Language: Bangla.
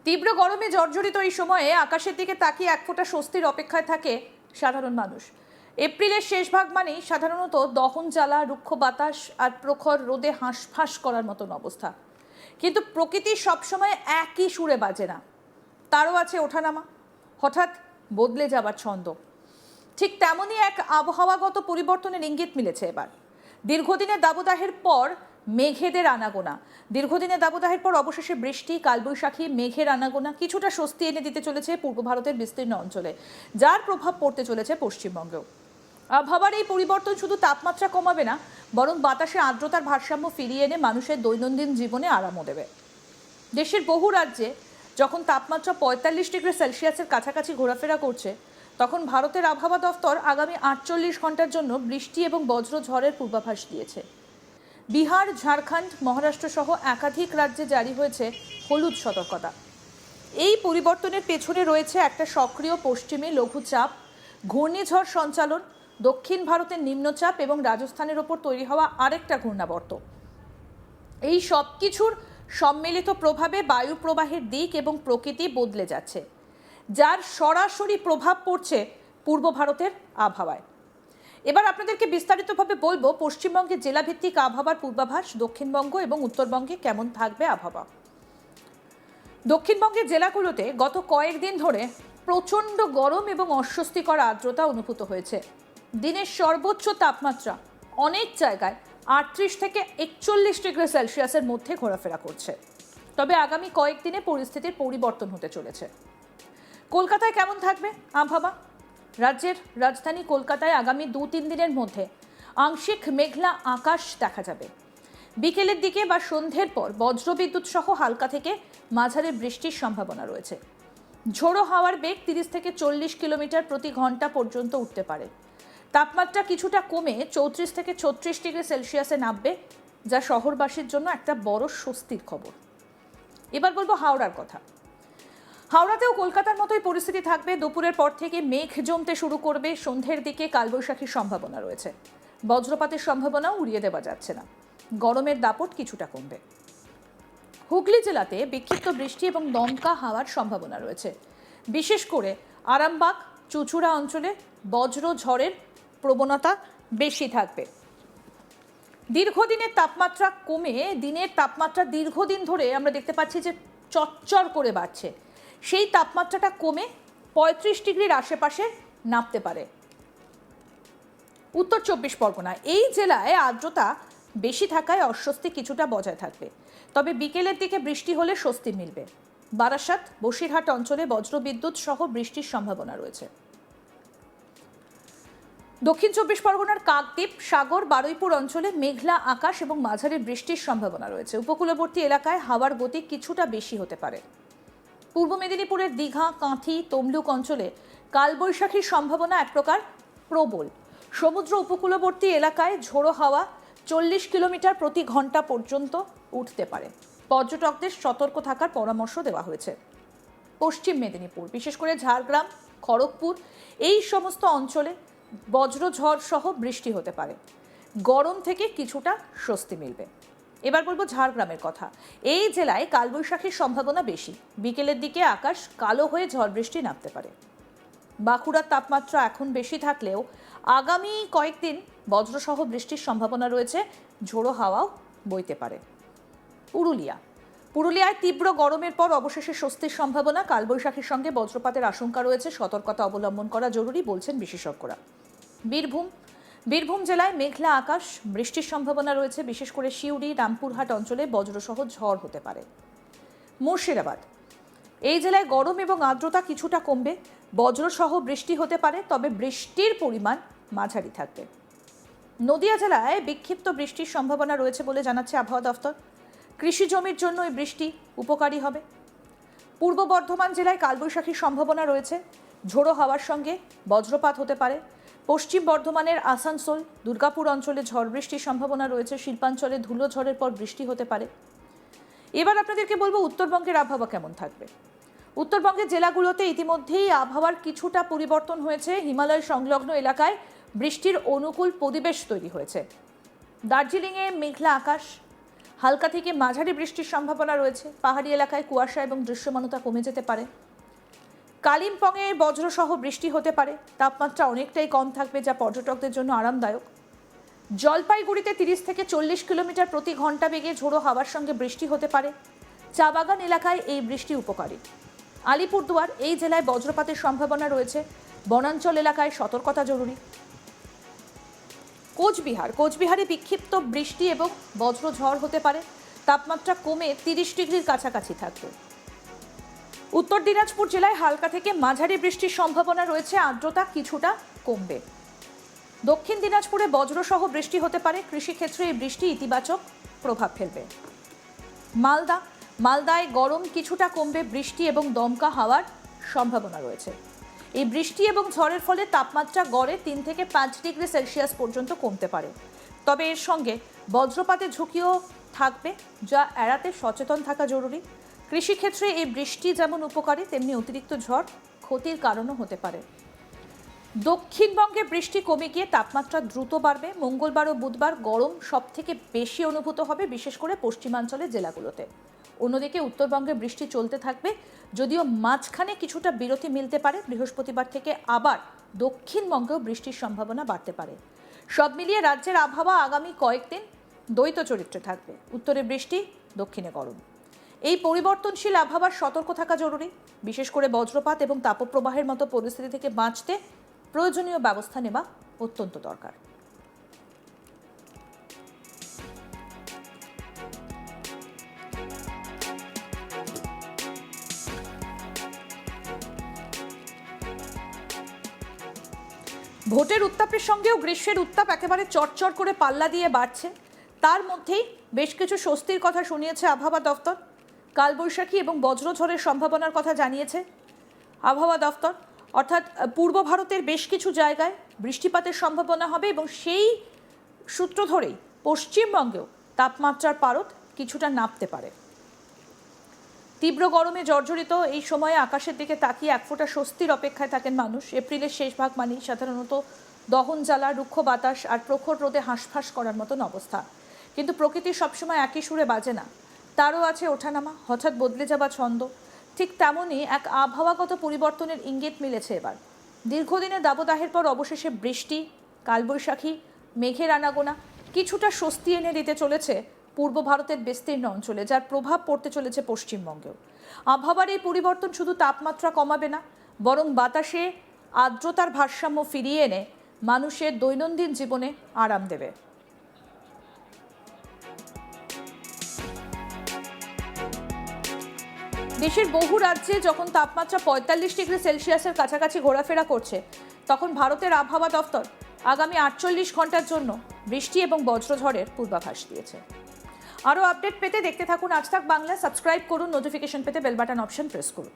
তীব্র গরমে জর্জরিত এই সময়ে আকাশের দিকে তাকিয়ে এক ফোঁটা স্বস্তির অপেক্ষায় থাকে সাধারণ মানুষ। এপ্রিলের শেষ ভাগ মানেই সাধারণত দহন জ্বালা, রুক্ষ বাতাস আর প্রখর রোদে হাঁসফাঁস করার মতন অবস্থা। কিন্তু প্রকৃতি সবসময় একই সুরে বাজে না, তারও আছে ওঠানামা, হঠাৎ বদলে যাবার ছন্দ। ঠিক তেমনই এক আবহাওয়াগত পরিবর্তনের ইঙ্গিত মিলেছে এবার। দীর্ঘদিনের দাবদাহের পর মেঘেদের আনাগোনা, অবশেষে বৃষ্টি, কালবৈশাখী, মেঘের আনাগোনা কিছুটা স্বস্তি এনে দিতে চলেছে পূর্ব ভারতের বিস্তীর্ণ অঞ্চলে, যার প্রভাব পড়তে চলেছে পশ্চিমবঙ্গেও। আবহাওয়ার এই পরিবর্তন শুধু তাপমাত্রা কমাবে না, বরং বাতাসে আর্দ্রতার ভারসাম্য ফিরিয়ে এনে মানুষের দৈনন্দিন জীবনে আরামও দেবে। দেশের বহু রাজ্যে যখন তাপমাত্রা ৪৫ ডিগ্রি সেলসিয়াসের কাছাকাছি ঘোরাফেরা করছে, তখন ভারতের আবহাওয়া দফতর আগামী ৪৮ ঘন্টার জন্য বৃষ্টি এবং বজ্রঝড়ের পূর্বাভাস দিয়েছে। বিহার, ঝাড়খণ্ড, মহারাষ্ট্র সহ একাধিক রাজ্যে জারি হয়েছে হলুদ সতর্কতা। এই পরিবর্তনের পেছনে রয়েছে একটা সক্রিয় পশ্চিমী লঘুচাপ, ঘূর্ণিঝড় সঞ্চালন, দক্ষিণ ভারতের নিম্নচাপ এবং রাজস্থানের ওপর তৈরি হওয়া আরেকটা ঘূর্ণাবর্ত। এই সব কিছুর সম্মিলিত প্রভাবে বায়ু প্রবাহের দিক এবং প্রকৃতি বদলে যাচ্ছে, যার সরাসরি প্রভাব পড়ছে পূর্ব ভারতের আবহাওয়ায়। এবার আপনাদেরকে বিস্তারিতভাবে বলবো পশ্চিমবঙ্গের জেলাভিত্তিক আবহাওয়ার পূর্বাভাস, দক্ষিণবঙ্গ এবং উত্তরবঙ্গে কেমন থাকবে আবহাওয়া। দক্ষিণবঙ্গের জেলাগুলোতে গত কয়েকদিন ধরে প্রচণ্ড গরম এবং অস্বস্তিকর আর্দ্রতা অনুভূত হয়েছে। দিনের সর্বোচ্চ তাপমাত্রা অনেক জায়গায় ৩৮ থেকে ৪১ ডিগ্রি সেলসিয়াসের মধ্যে ঘোরাফেরা করছে। তবে আগামী কয়েকদিনে পরিস্থিতির পরিবর্তন হতে চলেছে। কলকাতায় কেমন থাকবে আবহাওয়া? রাজ্যের রাজধানী কলকাতায় আগামী ২-৩ দিনের মধ্যে আংশিক মেঘলা আকাশ দেখা যাবে। বিকেলের দিকে বা সন্ধ্যের পর বজ্রবিদ্যুৎ সহ হালকা থেকে মাঝারি বৃষ্টির সম্ভাবনা রয়েছে। ঝোড়ো হাওয়ার বেগ ৩০ থেকে ৪০ কিলোমিটার প্রতি ঘন্টা পর্যন্ত উঠতে পারে। তাপমাত্রা কিছুটা কমে ৩৪ থেকে ৩৬ ডিগ্রি সেলসিয়াসে নামবে, যা শহরবাসীর জন্য একটা বড় স্বস্তির খবর। এবার বলবো হাওড়ার কথা। হাওড়াতেও কলকাতার মতোই পরিস্থিতি থাকবে। দুপুরের পর থেকে মেঘ জমতে শুরু করবে। সন্ধ্যের দিকে কালবৈশাখীর সম্ভাবনা রয়েছে। বজ্রপাতের সম্ভাবনাও উড়িয়ে দেওয়া যাচ্ছে না। গরমের দাপট কিছুটা কমবে। হুগলি জেলাতে বিক্ষিপ্ত বৃষ্টি এবং দমকা হাওয়ার সম্ভাবনা রয়েছে। বিশেষ করে আরামবাগ, চুঁচুড়া অঞ্চলে বজ্র ঝড়ের প্রবণতা বেশি থাকবে। দীর্ঘদিনের তাপমাত্রা কমে দিনের তাপমাত্রা দীর্ঘদিন ধরে আমরা দেখতে পাচ্ছি যে চচ্চর করে বাড়ছে। সেই তাপমাত্রাটা কমে ৩৫ ডিগ্রির আশেপাশে নামতে পারে। উত্তর ২৪ পরগনা, এই জেলায় আর্দ্রতা বেশি থাকায় অস্বস্তি কিছুটা বজায় থাকবে। তবে বিকেলের দিকে বৃষ্টি হলে স্বস্তি মিলবে। বারাসাত, বসিরহাট অঞ্চলে বজ্রবিদ্যুৎ সহ বৃষ্টির সম্ভাবনা রয়েছে। দক্ষিণ ২৪ পরগনার কাকদ্বীপ, সাগর, বারুইপুর অঞ্চলে মেঘলা আকাশ এবং মাঝারি বৃষ্টির সম্ভাবনা রয়েছে। উপকূলবর্তী এলাকায় হাওয়ার গতি কিছুটা বেশি হতে পারে। পূর্ব মেদিনীপুরের দীঘা, কাঁথি, তমলুক অঞ্চলে কালবৈশাখীর সম্ভাবনা এক প্রকার প্রবল। সমুদ্র উপকূলবর্তী এলাকায় ঝোড়ো হাওয়া ৪০ কিলোমিটার প্রতি ঘন্টা পর্যন্ত উঠতে পারে। পর্যটকদের সতর্ক থাকার পরামর্শ দেওয়া হয়েছে। পশ্চিম মেদিনীপুর, বিশেষ করে ঝাড়গ্রাম, খড়গপুর, এই সমস্ত অঞ্চলে বজ্রঝড় সহ বৃষ্টি হতে পারে। গরম থেকে কিছুটা স্বস্তি মিলবে। এবার বলবো ঝাড়গ্রামের কথা। এই জেলায় কালবৈশাখীর সম্ভাবনা বেশি। বিকেলের দিকে আকাশ কালো হয়ে ঝড় বৃষ্টি নামতে পারে। বাঁকুড়ার তাপমাত্রা এখন বেশি থাকলেও আগামী কয়েকদিন বজ্রসহ বৃষ্টির সম্ভাবনা রয়েছে। ঝোড়ো হাওয়াও বইতে পারে। পুরুলিয়ায় তীব্র গরমের পর অবশেষে স্বস্তির সম্ভাবনা। কালবৈশাখীর সঙ্গে বজ্রপাতের আশঙ্কা রয়েছে। সতর্কতা অবলম্বন করা জরুরি বলছেন বিশেষজ্ঞরা। বীরভূম জেলায় মেঘলা আকাশ, বৃষ্টির সম্ভাবনা রয়েছে। বিশেষ করে সিউড়ি, রামপুরহাট অঞ্চলে বজ্রসহ ঝড় হতে পারে। মুর্শিদাবাদ, এই জেলায় গরম এবং আর্দ্রতা কিছুটা কমবে। বজ্রসহ বৃষ্টি হতে পারে, তবে বৃষ্টির পরিমাণ মাঝারি থাকবে। নদিয়া জেলায় বিক্ষিপ্ত বৃষ্টির সম্ভাবনা রয়েছে বলে জানাচ্ছে আবহাওয়া দফতর। কৃষি জমির জন্য এই বৃষ্টি উপকারী হবে। পূর্ব বর্ধমান জেলায় কালবৈশাখীর সম্ভাবনা রয়েছে। ঝোড়ো হাওয়ার সঙ্গে বজ্রপাত হতে পারে। পশ্চিম বর্ধমানের আসানসোল, দুর্গাপুর অঞ্চলে ঝড় বৃষ্টির সম্ভাবনা রয়েছে। শিল্পাঞ্চলে ধুলো ঝড়ের পর বৃষ্টি হতে পারে। এবার আপনাদেরকে বলবো উত্তরবঙ্গের আবহাওয়া কেমন থাকবে। উত্তরবঙ্গের জেলাগুলোতে ইতিমধ্যেই আবহাওয়ার কিছুটা পরিবর্তন হয়েছে। হিমালয় সংলগ্ন এলাকায় বৃষ্টির অনুকূল পরিবেশ তৈরি হয়েছে। দার্জিলিংয়ে মেঘলা আকাশ, হালকা থেকে মাঝারি বৃষ্টির সম্ভাবনা রয়েছে। পাহাড়ি এলাকায় কুয়াশা এবং দৃশ্যমানতা কমে যেতে পারে। কালিম্পংয়ে বজ্রসহ বৃষ্টি হতে পারে। তাপমাত্রা অনেকটাই কম থাকবে, যা পর্যটকদের জন্য আরামদায়ক। জলপাইগুড়িতে 30 থেকে 40 কিলোমিটার প্রতি ঘন্টা বেগে ঝোড়ো হাওয়ার সঙ্গে বৃষ্টি হতে পারে। চা বাগান এলাকায় এই বৃষ্টি উপকারী। আলিপুরদুয়ার এই জেলায় বজ্রপাতের সম্ভাবনা রয়েছে। বনাঞ্চল এলাকায় সতর্কতা জরুরি। কোচবিহারে বিক্ষিপ্ত বৃষ্টি এবং বজ্রঝড় হতে পারে। তাপমাত্রা কমে 30 ডিগ্রির কাছাকাছি থাকবে। উত্তর দিনাজপুর জেলায় হালকা থেকে মাঝারি বৃষ্টির সম্ভাবনা রয়েছে। আর্দ্রতা কিছুটা কমবে। দক্ষিণ দিনাজপুরে বজ্রসহ বৃষ্টি হতে পারে। কৃষিক্ষেত্রে এই বৃষ্টি ইতিবাচক প্রভাব ফেলবে। মালদায় গরম কিছুটা কমবে। বৃষ্টি এবং দমকা হাওয়ার সম্ভাবনা রয়েছে। এই বৃষ্টি এবং ঝড়ের ফলে তাপমাত্রা গড়ে 3 থেকে 5 ডিগ্রি সেলসিয়াস পর্যন্ত কমতে পারে। তবে এর সঙ্গে বজ্রপাতের ঝুঁকিও থাকবে, যা এড়াতে সচেতন থাকা জরুরি। কৃষিক্ষেত্রে এই বৃষ্টি যেমন উপকারী, তেমনি অতিরিক্ত ঝড় ক্ষতির কারণও হতে পারে। দক্ষিণবঙ্গে বৃষ্টি কমে গিয়ে তাপমাত্রা দ্রুত বাড়বে। মঙ্গলবার ও বুধবার গরম সব থেকে বেশি অনুভূত হবে, বিশেষ করে পশ্চিমাঞ্চলের জেলাগুলোতে। অন্যদিকে উত্তরবঙ্গে বৃষ্টি চলতে থাকবে, যদিও মাঝখানে কিছুটা বিরতি মিলতে পারে। বৃহস্পতিবার থেকে আবার দক্ষিণবঙ্গেও বৃষ্টির সম্ভাবনা বাড়তে পারে। সব মিলিয়ে রাজ্যের আবহাওয়া আগামী কয়েকদিন দ্বৈত চরিত্রে থাকবে। উত্তরে বৃষ্টি, দক্ষিণে গরম। এই পরিবর্তনশীল আবহাওয়ার সতর্ক থাকা জরুরি। বিশেষ করে বজ্রপাত এবং তাপপ্রবাহের মতো পরিস্থিতি থেকে বাঁচতে প্রয়োজনীয় ব্যবস্থা নেওয়া অত্যন্ত দরকার। ভোটের উত্তাপের সঙ্গেও গ্রীষ্মের উত্তাপ একেবারে চটচট করে পাল্লা দিয়ে বাড়ছে। তার মধ্যেই বেশ কিছু স্বস্তির কথা শুনিয়েছে আবহাওয়া দফতর। কালবৈশাখী এবং বজ্রঝড়ের সম্ভাবনার কথা জানিয়েছে আবহাওয়া দফতর। অর্থাৎ পূর্ব ভারতের বেশ কিছু জায়গায় বৃষ্টিপাতের সম্ভাবনা হবে এবং সেই সূত্র ধরেই পশ্চিমবঙ্গেও তাপমাত্রার পারদ কিছুটা নামতে পারে। তীব্র গরমে জর্জরিত এই সময়ে আকাশের দিকে তাকিয়ে এক ফোঁটা স্বস্তির অপেক্ষায় থাকেন মানুষ। এপ্রিলের শেষ ভাগ মানেই সাধারণত দহন জ্বালা, রুক্ষ বাতাস আর প্রখর রোদে হাঁসফাঁস করার মতন অবস্থা। কিন্তু প্রকৃতি সবসময় একই সুরে বাজে না, তারও আছে ওঠানামা, হঠাৎ বদলে যাওয়া ছন্দ। ঠিক তেমনই এক আবহাওয়াগত পরিবর্তনের ইঙ্গিত মিলেছে এবার। দীর্ঘদিনের দাবদাহের পর অবশেষে বৃষ্টি, কালবৈশাখী, মেঘের আনাগোনা কিছুটা স্বস্তি এনে দিতে চলেছে পূর্ব ভারতের বিস্তীর্ণ অঞ্চলে, যার প্রভাব পড়তে চলেছে পশ্চিমবঙ্গেও। আবহাওয়ার এই পরিবর্তন শুধু তাপমাত্রা কমাবে না, বরং বাতাসে আর্দ্রতার ভারসাম্য ফিরিয়ে এনে মানুষের দৈনন্দিন জীবনে আরাম দেবে। দেশের বহু রাজ্যে যখন তাপমাত্রা 45 ডিগ্রি সেলসিয়াসের কাছাকাছি ঘোরাফেরা করছে, তখন ভারতের আবহাওয়া দফতর আগামী 48 ঘন্টার জন্য বৃষ্টি এবং বজ্রঝড়ের পূর্বাভাস দিয়েছে। আরও আপডেট পেতে দেখতে থাকুন আজ তাক বাংলা। সাবস্ক্রাইব করুন, নোটিফিকেশন পেতে বেল বাটন অপশন প্রেস করুন।